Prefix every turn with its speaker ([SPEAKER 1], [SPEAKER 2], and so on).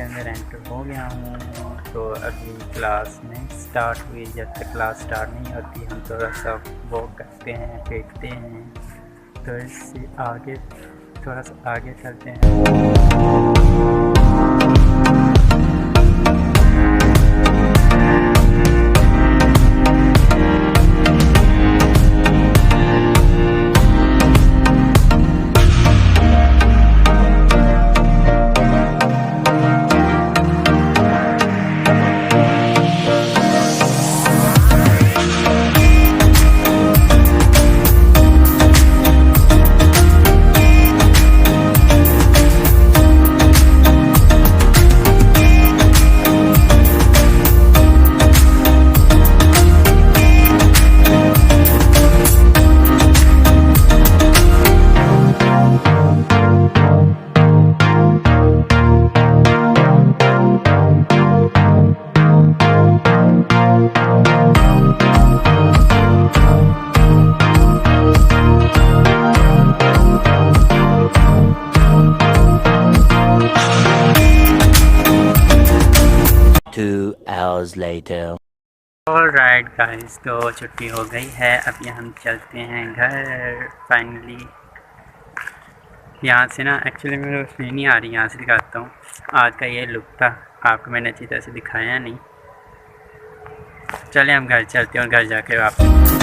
[SPEAKER 1] अंदर एंटर हो गया हूँ। तो अभी क्लास नहीं स्टार्ट हुई, जब तक क्लास स्टार्ट नहीं होती हम थोड़ा सा वॉक करते हैं, देखते हैं। तो इससे आगे थोड़ा सा आगे चलते हैं।
[SPEAKER 2] hours later.
[SPEAKER 1] ऑलराइट गाइस, तो छुट्टी हो गई है, अभी हम चलते हैं घर फाइनली। यहाँ से ना एक्चुअली मेरे उसमें नहीं आ रही, यहाँ से दिखाता हूँ। आज का ये लुक था, आपको मैंने अच्छी तरह से दिखाया नहीं। चले हम घर चलते हैं और घर जाके वापस